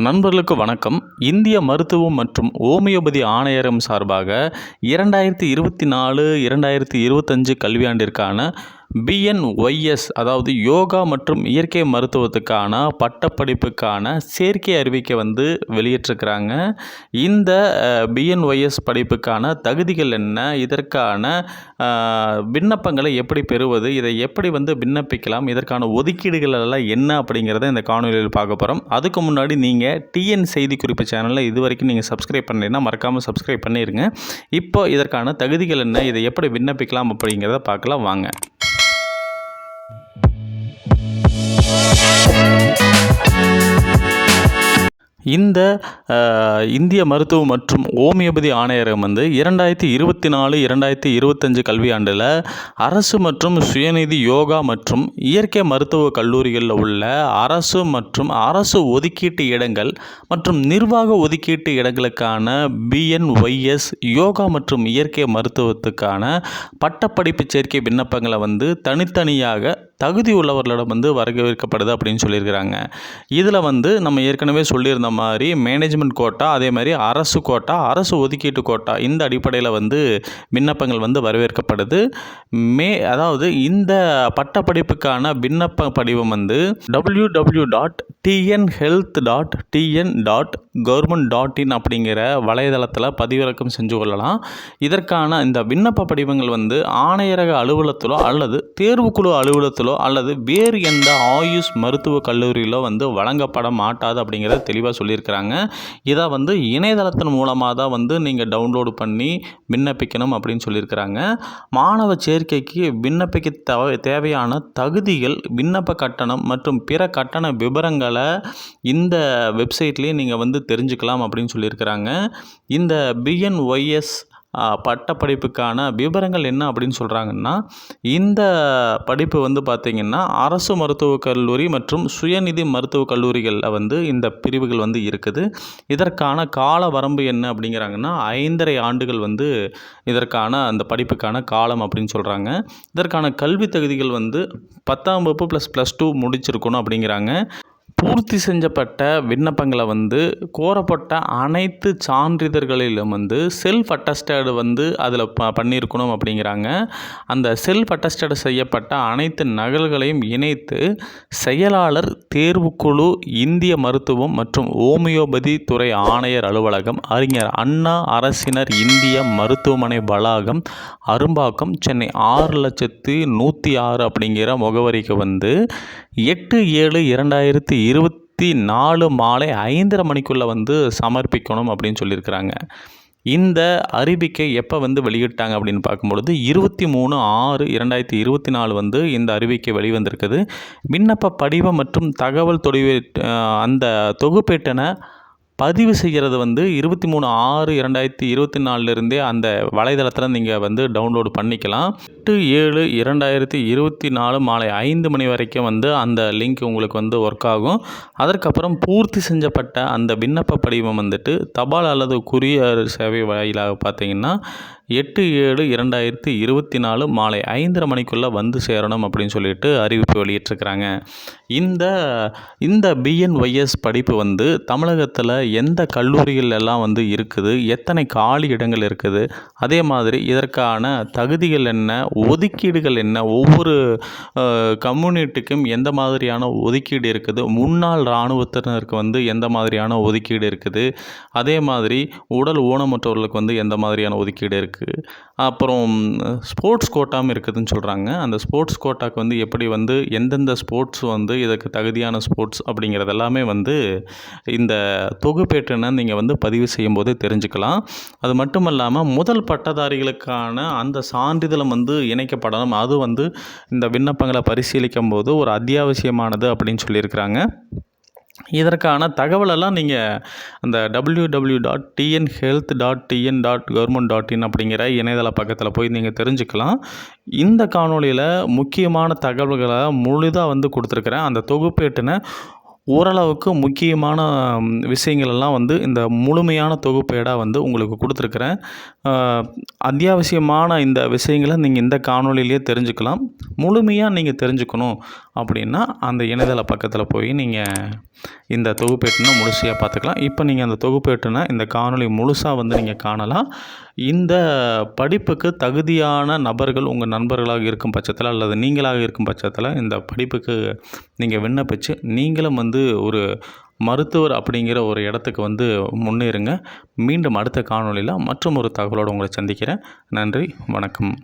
நண்பர்களுக்கு வணக்கம். இந்திய மருத்துவம் மற்றும் ஓமியோபதி ஆணையரம் சார்பாக 2024, 2025 கல்வியாண்டிற்கான பிஎன்ஒய்எஸ் அதாவது யோகா மற்றும் இயற்கை மருத்துவத்துக்கான பட்டப்படிப்புக்கான சேர்க்கை அறிவிக்கை வெளியிட்டிருக்கிறாங்க. இந்த பிஎன்ஒய்எஸ் படிப்புக்கான தகுதிகள் என்ன, இதற்கான விண்ணப்பங்களை எப்படி பெறுவது, இதை எப்படி விண்ணப்பிக்கலாம், இதற்கான ஒதுக்கீடுகள் எல்லாம் என்ன அப்படிங்கிறத இந்த காணொலியில் பார்க்க போகிறோம். அதுக்கு முன்னாடி நீங்கள் டிஎன் செய்தி குறிப்பு சேனலில் இது வரைக்கும் நீங்கள் சப்ஸ்கிரைப் பண்ணலைன்னா மறக்காமல் சப்ஸ்கிரைப் பண்ணிடுங்க. இப்போ இதற்கான தகுதிகள் என்ன, இதை எப்படி விண்ணப்பிக்கலாம் அப்படிங்கிறத பார்க்கலாம் வாங்க. இந்த இந்திய மருத்துவ மற்றும் ஓமியோபதி ஆணையரம் 2024, 2025 கல்வியாண்டில் அரசு மற்றும் சுயநிதி யோகா மற்றும் இயற்கை மருத்துவ கல்லூரிகளில் உள்ள அரசு மற்றும் அரசு ஒதுக்கீட்டு இடங்கள் மற்றும் நிர்வாக ஒதுக்கீட்டு இடங்களுக்கான பிஎன்ஒய்எஸ் யோகா மற்றும் இயற்கை மருத்துவத்துக்கான பட்டப்படிப்பு சேர்க்கை விண்ணப்பங்களை தனித்தனியாக தகுதி உள்ளவர்களிடம் வரவேற்கப்படுது அப்படின்னு சொல்லியிருக்கிறாங்க. இதில் நம்ம ஏற்கனவே சொல்லியிருந்த மாதிரி மேனேஜ்மெண்ட் கோட்டா, அதே மாதிரி அரசு கோட்டா, அரசு ஒதுக்கீட்டு கோட்டா, இந்த அடிப்படையில் விண்ணப்பங்கள் வரவேற்கப்படுது. அதாவது இந்த பட்டப்படிப்புக்கான விண்ணப்ப படிவம் www.tnhealth.tn.government.in அப்படிங்கிற வலைதளத்தில் பதிவிறக்கம் செஞ்சு கொள்ளலாம். இதற்கான இந்த விண்ணப்ப படிவங்கள் ஆணையரக அலுவலகத்திலோ அல்லது தேர்வுக்குழு அலுவலகத்திலோ அல்லது வேறு எந்த ஆயுஷ் மருத்துவ கல்லூரியிலோ வழங்கப்பட மாட்டாது அப்படிங்கிறத தெளிவாக சொல்லியிருக்கிறாங்க. இதை இணையதளத்தின் மூலமாக தான் நீங்கள் டவுன்லோடு பண்ணி விண்ணப்பிக்கணும் அப்படின்னு சொல்லியிருக்கிறாங்க. மாணவ சேர்க்கைக்கு விண்ணப்பிக்க தேவையான தகுதிகள், விண்ணப்ப கட்டணம் மற்றும் பிற கட்டண விவரங்களை இந்த வெப்சைட்லேயே நீங்கள் தெரிஞ்சுக்கலாம் அப்படின்னு சொல்லியிருக்கிறாங்க. இந்த பிஎன்ஒய்எஸ் பட்டப்படிப்புக்கான விவரங்கள் என்ன அப்படின்னு சொல்கிறாங்கன்னா, இந்த படிப்பு பார்த்திங்கன்னா அரசு மருத்துவக் கல்லூரி மற்றும் சுயநிதி மருத்துவக் கல்லூரிகளில் இந்த பிரிவுகள் இருக்குது. இதற்கான கால வரம்பு என்ன அப்படிங்கிறாங்கன்னா 5.5 ஆண்டுகள் இதற்கான அந்த படிப்புக்கான காலம் அப்படின்னு சொல்கிறாங்க. இதற்கான கல்வி தகுதிகள் 10ஆம் வகுப்பு ++2 முடிச்சிருக்கணும் அப்படிங்கிறாங்க. பூர்த்தி செஞ்சப்பட்ட விண்ணப்பங்களை கோரப்பட்ட அனைத்து சான்றிதழ்களிலும் செல்ஃப் அட்டஸ்டடு அதில் பண்ணியிருக்கணும் அப்படிங்கிறாங்க. அந்த செல்ஃப் அட்டஸ்டடு செய்யப்பட்ட அனைத்து நகல்களையும் இணைத்து செயலாளர் தேர்வுக்குழு, இந்திய மருத்துவம் மற்றும் ஓமியோபதி துறை ஆணையர் அலுவலகம், அறிஞர் அண்ணா அரசினர் இந்திய மருத்துவமனை வளாகம், அரும்பாக்கம், சென்னை 6,106 அப்படிங்கிற முகவரிக்கு 8/7/2024 மாலை 5:30 மணிக்குள்ளே சமர்ப்பிக்கணும் அப்படின்னு சொல்லியிருக்கிறாங்க. இந்த அறிவிக்கை எப்போ வெளியிட்டாங்க அப்படின்னு பார்க்கும்பொழுது 23/6/2024 இந்த அறிவிக்கை வெளிவந்திருக்குது. விண்ணப்ப படிவம் மற்றும் தகவல் அந்த தொகுப்பேட்டனை பதிவு செய்கிறது 23/6/2024 அந்த வலைதளத்தில் நீங்கள் டவுன்லோடு பண்ணிக்கலாம். 8/7/2024 மாலை 5 மணி வரைக்கும் அந்த லிங்க் உங்களுக்கு ஒர்க் ஆகும். அதற்கப்புறம் பூர்த்தி செஞ்சப்பட்ட அந்த விண்ணப்ப படிவம் தபால் அல்லது குரியர் சேவை வாயிலாக பார்த்தீங்கன்னா 8/7/2024 மாலை 5:30 மணிக்குள்ளே சேரணும் அப்படின்னு சொல்லிட்டு அறிவிப்பு வெளியிட்டிருக்கிறாங்க. இந்த பிஎன்ஒய்எஸ் படிப்பு தமிழகத்தில் எந்த கல்லூரிகள் எல்லாம் இருக்குது, எத்தனை காலி இடங்கள் இருக்குது, அதே மாதிரி இதற்கான தகுதிகள் என்ன, ஒதுக்கீடுகள் என்ன, ஒவ்வொரு கம்யூனிட்டிக்கும் எந்த மாதிரியான ஒதுக்கீடு இருக்குது, முன்னாள் இராணுவத்தினருக்கு எந்த மாதிரியான ஒதுக்கீடு இருக்குது, அதே மாதிரி உடல் ஊனமுற்றவர்களுக்கு எந்த மாதிரியான ஒதுக்கீடு இருக்குது, அப்புறம் ஸ்போர்ட்ஸ் கோட்டாவும் இருக்குதுன்னு சொல்கிறாங்க. அந்த ஸ்போர்ட்ஸ் கோட்டாக்கு எப்படி எந்தெந்த ஸ்போர்ட்ஸ் இதுக்கு தகுதியான ஸ்போர்ட்ஸ் அப்படிங்கிறது எல்லாமே இந்த தொகுப்பேட்டனை நீங்கள் பதிவு செய்யும் போது தெரிஞ்சுக்கலாம். அது மட்டும் இல்லாமல் முதல் பட்டதாரிகளுக்கான அந்த சான்றிதழும் இணைக்கப்படணும். அது இந்த விண்ணப்பங்களை பரிசீலிக்கும் போது ஒரு அத்தியாவசியமானது அப்படின்னு சொல்லியிருக்கிறாங்க. இதற்கான தகவலெல்லாம் நீங்கள் அந்த www.tnhealth.tn.government.in அப்படிங்கிற இணையதள பக்கத்தில் போய் நீங்கள் தெரிஞ்சுக்கலாம். இந்த காணொலியில் முக்கியமான தகவல்களை முழுதாக கொடுத்துருக்குறேன். அந்த தொகுப்பேட்டினை ஓரளவுக்கு முக்கியமான விஷயங்கள் எல்லாம் வந்து இந்த முழுமையான தொகுப்பேடாக வந்து உங்களுக்கு கொடுத்துருக்குறேன். அத்தியாவசியமான இந்த விஷயங்கள நீங்கள் இந்த காணொளியிலேயே தெரிஞ்சுக்கலாம். முழுமையாக நீங்கள் தெரிஞ்சுக்கணும் அப்படின்னா அந்த இணையதள பக்கத்தில் போய் நீங்கள் இந்த தொகுப்பேட்டினை முழுசையாக பார்த்துக்கலாம். இப்போ நீங்கள் அந்த தொகுப்பேட்டினை இந்த காணொளி முழுசாக வந்து நீங்கள் காணலாம். இந்த படிப்புக்கு தகுதியான நபர்கள் உங்கள் நண்பர்களாக இருக்கும் பட்சத்தில் அல்லது நீங்களாக இருக்கும் பட்சத்தில் இந்த படிப்புக்கு நீங்கள் விண்ணப்பிச்சு நீங்களும் வந்து ஒரு மருத்துவர் அப்படிங்கிற ஒரு இடத்துக்கு வந்து முன்னேறுங்க. மீண்டும் அடுத்த காணொளியில் மற்றும் ஒரு தகவலோடு உங்களை சந்திக்கிறேன். நன்றி, வணக்கம்.